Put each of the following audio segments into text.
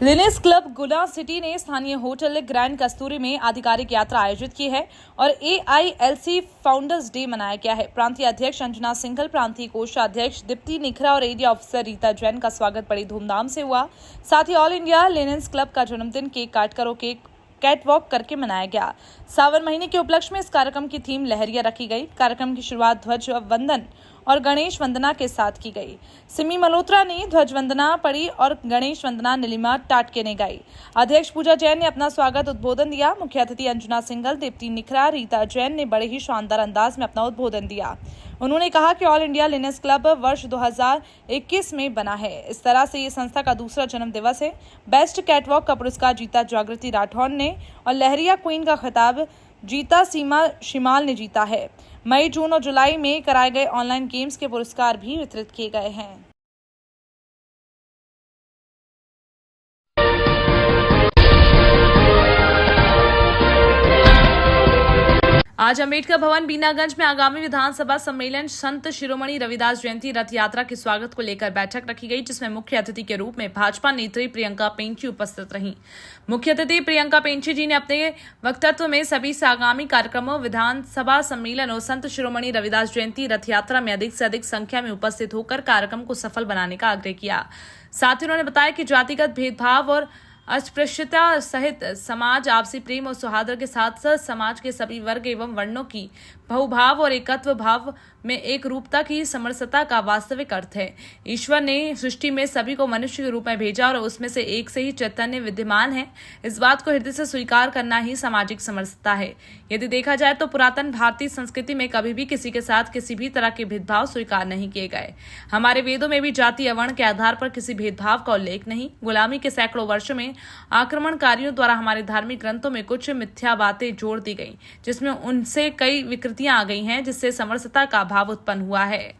Lioness club गुना city ने स्थानीय hotel grand कस्तूरी में आधिकारिक यात्रा आयोजित की है और AILC फाउंडर्स डे मनाया गया है। प्रांतीय अध्यक्ष अंजना सिंघल, प्रांतीय कोषाध्यक्ष दीप्ति निखरा और एरिया ऑफिसर रीता जैन का स्वागत बड़ी धूमधाम से हुआ। साथ ही ऑल इंडिया लिनेस क्लब का जन्मदिन केक काटकर और कैट वॉक करके मनाया गया। सावन महीने के उपलक्ष्य में इस कार्यक्रम की थीम लहरिया रखी गई। कार्यक्रम की शुरुआत ध्वज वंदन और गणेश वंदना के साथ की गई। सिमी मल्होत्रा ने ध्वज वंदना पढ़ी और गणेश वंदना नीलिमा टाटके ने गाई। अध्यक्ष पूजा जैन ने अपना स्वागत उद्बोधन दिया। मुख्य अतिथि अंजना सिंघल, दीप्ति निखरा, रीता जैन ने बड़े ही शानदार अंदाज में अपना उद्बोधन दिया। उन्होंने कहा कि ऑल इंडिया लिनेस क्लब वर्ष 2021 में बना है। इस तरह से ये संस्था का दूसरा जन्म दिवस है। बेस्ट कैटवॉक का पुरस्कार जीता जागृति राठौर ने और लहरिया क्वीन का खिताब जीता सीमा शिमाल ने जीता है। मई, जून और जुलाई में कराए गए ऑनलाइन गेम्स के पुरस्कार भी वितरित किए गए हैं। आज अंबेडकर भवन बीनागंज में आगामी विधानसभा सम्मेलन संत शिरोमणि रविदास जयंती रथ यात्रा के स्वागत को लेकर बैठक रखी गई, जिसमें मुख्य अतिथि के रूप में भाजपा नेत्री प्रियंका पेंची उपस्थित रहीं। मुख्य अतिथि प्रियंका पेंची जी ने अपने वक्तव्य में सभी से आगामी कार्यक्रमों, विधानसभा सम्मेलन और संत शिरोमणि रविदास जयंती रथ यात्रा में अधिक से अधिक संख्या में उपस्थित होकर कार्यक्रम को सफल बनाने का आग्रह किया। साथ ही उन्होंने बताया कि जातिगत भेदभाव और अस्पृश्यता सहित समाज आपसी प्रेम और सौहार्द के साथ साथ समाज के सभी वर्ग एवं वर्णों की बहुभाव और एकत्व भाव में एक रूपता की समरसता का वास्तविक अर्थ है। ईश्वर ने सृष्टि में सभी को मनुष्य के रूप में भेजा और उसमें से एक से ही चैतन्य विद्यमान है। इस बात को हृदय से स्वीकार करना ही सामाजिक समरसता है। यदि देखा जाए तो पुरातन भारतीय संस्कृति में कभी भी किसी के साथ किसी भी तरह के भेदभाव स्वीकार नहीं किए गए। हमारे वेदों में भी जाति या वर्ण के आधार पर किसी भेदभाव का उल्लेख नहीं। गुलामी के सैकड़ों वर्षों में आक्रमणकारियों द्वारा हमारे धार्मिक ग्रंथों में कुछ मिथ्या बातें जोड़ दी गई, जिसमें उनसे कई विकृतियां आ गई हैं, जिससे समरसता का भाव उत्पन्न हुआ है।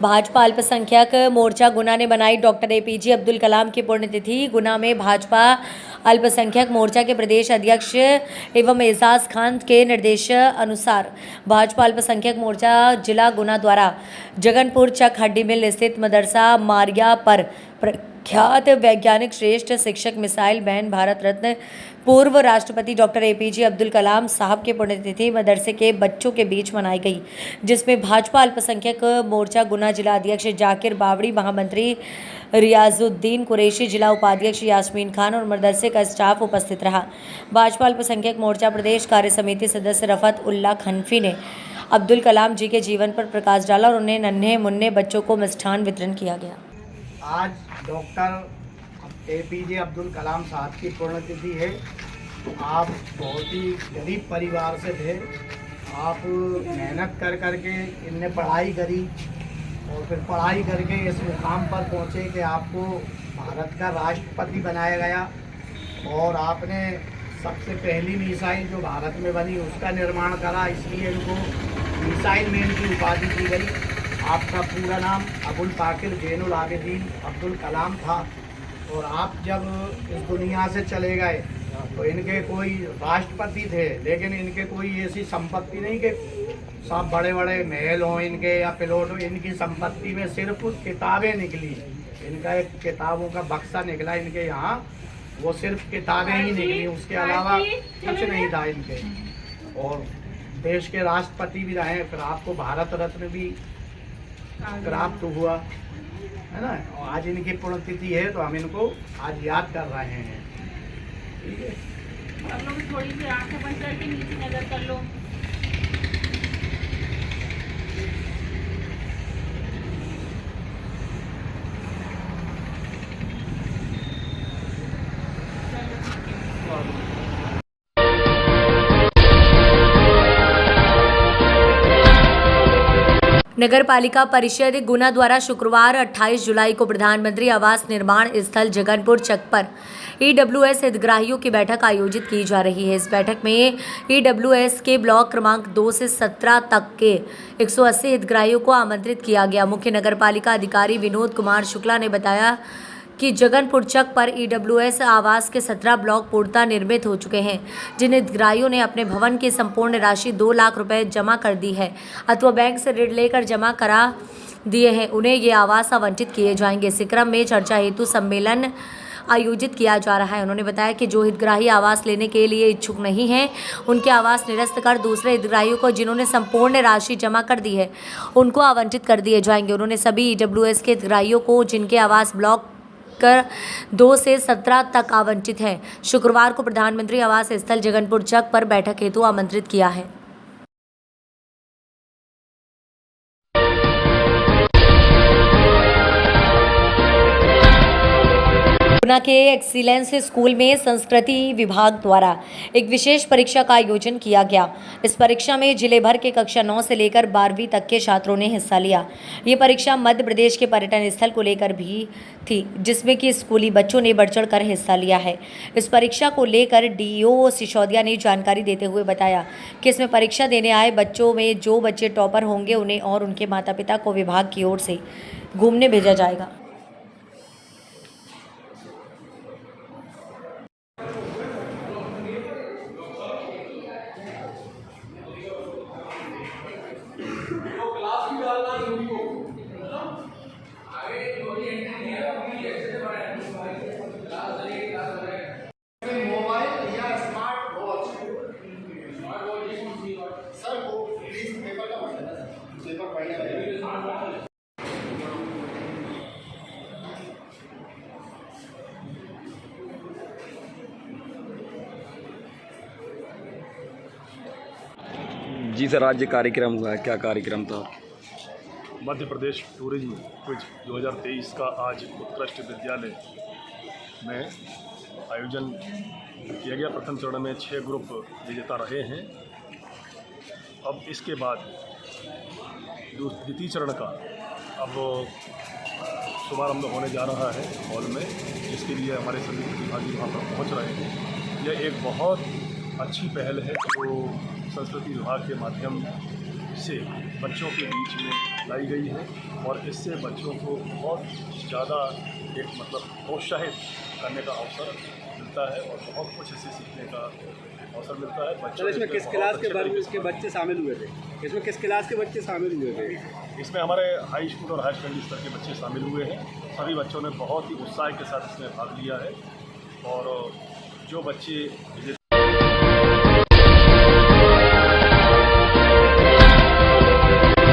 भाजपा अल्पसंख्यक मोर्चा गुना ने बनाई डॉक्टर APJ अब्दुल कलाम की पुण्यतिथि। गुना में भाजपा अल्पसंख्यक मोर्चा के प्रदेश अध्यक्ष एवं एजाज खान के निर्देश अनुसार भाजपा अल्पसंख्यक मोर्चा जिला गुना द्वारा जगनपुर चक हड्डी मिल स्थित मदरसा मारिया पर ख्यात वैज्ञानिक श्रेष्ठ शिक्षक मिसाइल मैन भारत रत्न पूर्व राष्ट्रपति डॉक्टर एपीजे अब्दुल कलाम साहब की पुण्यतिथि मदरसे के बच्चों के बीच मनाई गई, जिसमें भाजपा अल्पसंख्यक मोर्चा गुना जिला अध्यक्ष जाकिर बावड़ी, महामंत्री रियाजुद्दीन कुरैशी, जिला उपाध्यक्ष यास्मीन खान और मदरसे का स्टाफ उपस्थित रहा। भाजपा अल्पसंख्यक मोर्चा प्रदेश कार्य समिति सदस्य रफत उल्ला खनफी ने अब्दुल कलाम जी के जीवन पर प्रकाश डाला और उन्हें नन्हे मुन्ने बच्चों को मिष्ठान वितरण किया गया। आज डॉक्टर एपीजे अब्दुल कलाम साहब की पुण्यतिथि है। आप बहुत ही गरीब परिवार से थे। आप मेहनत कर करके इनने पढ़ाई करी और फिर पढ़ाई करके इस मुकाम पर पहुँचे कि आपको भारत का राष्ट्रपति बनाया गया और आपने सबसे पहली मिसाइल जो भारत में बनी उसका निर्माण करा, इसलिए इनको मिसाइल मैन की उपाधि दी गई। आपका पूरा नाम अबुल पाकिर जैनुल आबिदीन अब्दुल कलाम था और आप जब इस दुनिया से चले गए तो इनके कोई राष्ट्रपति थे, लेकिन इनके कोई ऐसी संपत्ति नहीं कि सब बड़े बड़े महल हों इनके या प्लॉट हो। इनकी संपत्ति में सिर्फ किताबें निकली। इनका एक किताबों का बक्सा निकला इनके यहाँ, वो सिर्फ किताबें ही निकली, उसके अलावा कुछ नहीं था इनके। और देश के राष्ट्रपति भी रहे, फिर आपको भारत रत्न भी प्राप्त हुआ है ना। और आज इनकी पुण्यतिथि है तो हम इनको आज याद कर रहे हैं। ठीक है, हम लोग थोड़ी सी आंखें बंद करके नीचे नजर कर लो। नगर पालिका परिषद गुना द्वारा शुक्रवार 28 जुलाई को प्रधानमंत्री आवास निर्माण स्थल जगनपुर चक पर ईडब्ल्यूएस हितग्राहियों की बैठक आयोजित की जा रही है। इस बैठक में ईडब्ल्यूएस के ब्लॉक क्रमांक 2 से 17 तक के 180 हितग्राहियों को आमंत्रित किया गया। मुख्य नगर पालिका अधिकारी विनोद कुमार शुक्ला ने बताया कि जगनपुर चक पर ईडब्ल्यूएस आवास के 17 ब्लॉक पूर्णतः निर्मित हो चुके हैं, जिन हितग्राहियों ने अपने भवन की संपूर्ण राशि 2 लाख रुपए जमा कर दी है अथवा बैंक से ऋण लेकर जमा करा दिए हैं, उन्हें ये आवास आवंटित किए जाएंगे। इसी क्रम में चर्चा हेतु सम्मेलन आयोजित किया जा रहा है। उन्होंने बताया कि जो हितग्राही आवास लेने के लिए इच्छुक नहीं हैं, उनके आवास निरस्त कर दूसरे हितग्राहियों को जिन्होंने संपूर्ण राशि जमा कर दी है उनको आवंटित कर दिए जाएंगे। उन्होंने सभी ईडब्ल्यूएस के हितग्राहियों को जिनके आवास ब्लॉक 2 से 17 तक आवंटित है, शुक्रवार को प्रधानमंत्री आवास स्थल जगनपुर चक पर बैठक हेतु आमंत्रित किया है। गुना के एक्सीलेंस स्कूल में संस्कृति विभाग द्वारा एक विशेष परीक्षा का आयोजन किया गया। इस परीक्षा में जिले भर के कक्षा 9 से लेकर 12वीं तक के छात्रों ने हिस्सा लिया। ये परीक्षा मध्य प्रदेश के पर्यटन स्थल को लेकर भी थी, जिसमें कि स्कूली बच्चों ने बढ़ चढ़कर हिस्सा लिया है। इस परीक्षा को लेकर डीईओ सिसोदिया ने जानकारी देते हुए बताया कि इसमें परीक्षा देने आए बच्चों में जो बच्चे टॉपर होंगे उन्हें और उनके माता पिता को विभाग की ओर से घूमने भेजा जाएगा। जी सर, आज ये कार्यक्रम हुआ है, क्या कार्यक्रम था? मध्य प्रदेश टूरिज्म क्विज 2023 का आज उत्कृष्ट विद्यालय में आयोजन किया गया। प्रथम चरण में 6 ग्रुप विजेता रहे हैं। अब इसके बाद द्वितीय चरण का अब शुभारंभ होने जा रहा है हॉल में, जिसके लिए हमारे सभी प्रतिभागी वहाँ पर पहुँच रहे हैं। यह एक बहुत अच्छी पहल है जो संस्कृति विभाग के माध्यम से बच्चों के बीच में लाई गई है और इससे बच्चों को बहुत ज़्यादा प्रोत्साहित करने का अवसर मिलता है और बहुत कुछ इससे सीखने का अवसर मिलता है। बच्चों सर, इसमें किस बहुत क्लास अच्छे के वर्ग तरीके के बच्चे शामिल हुए थे? इसमें किस क्लास के बच्चे शामिल हुए थे? इसमें हमारे हाई स्कूल और हायर सेकेंडरी स्तर के बच्चे शामिल हुए हैं। सभी बच्चों ने बहुत ही उत्साह के साथ इसमें भाग लिया है और जो बच्चे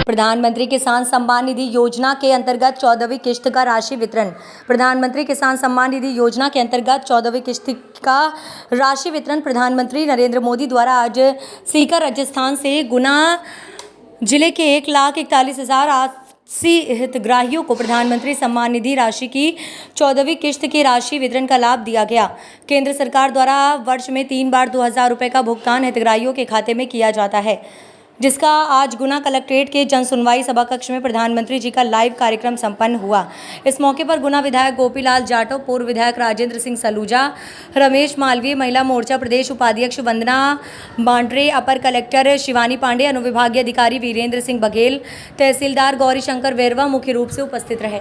प्रधानमंत्री किसान सम्मान निधि योजना के अंतर्गत 14वीं किश्त का राशि वितरण। प्रधानमंत्री किसान सम्मान निधि योजना के अंतर्गत 14वीं किश्त का राशि वितरण प्रधानमंत्री नरेंद्र मोदी द्वारा आज सीकर राजस्थान से गुना जिले के 1,41,080 हितग्राहियों को प्रधानमंत्री सम्मान निधि राशि की 14वीं किश्त की राशि वितरण का लाभ दिया गया। केंद्र सरकार द्वारा वर्ष में 3 बार 2,000 रुपये का भुगतान हितग्राहियों के खाते में किया जाता है, जिसका आज गुना कलेक्ट्रेट के जन सुनवाई सभा कक्ष में प्रधानमंत्री जी का लाइव कार्यक्रम संपन्न हुआ। इस मौके पर गुना विधायक गोपीलाल जाटव, पूर्व विधायक राजेंद्र सिंह सलूजा, रमेश मालवीय, महिला मोर्चा प्रदेश उपाध्यक्ष वंदना बांड्रे, अपर कलेक्टर शिवानी पांडे, अनुविभागीय अधिकारी वीरेंद्र सिंह बघेल, तहसीलदार गौरी शंकर वेरवा मुख्य रूप से उपस्थित रहे।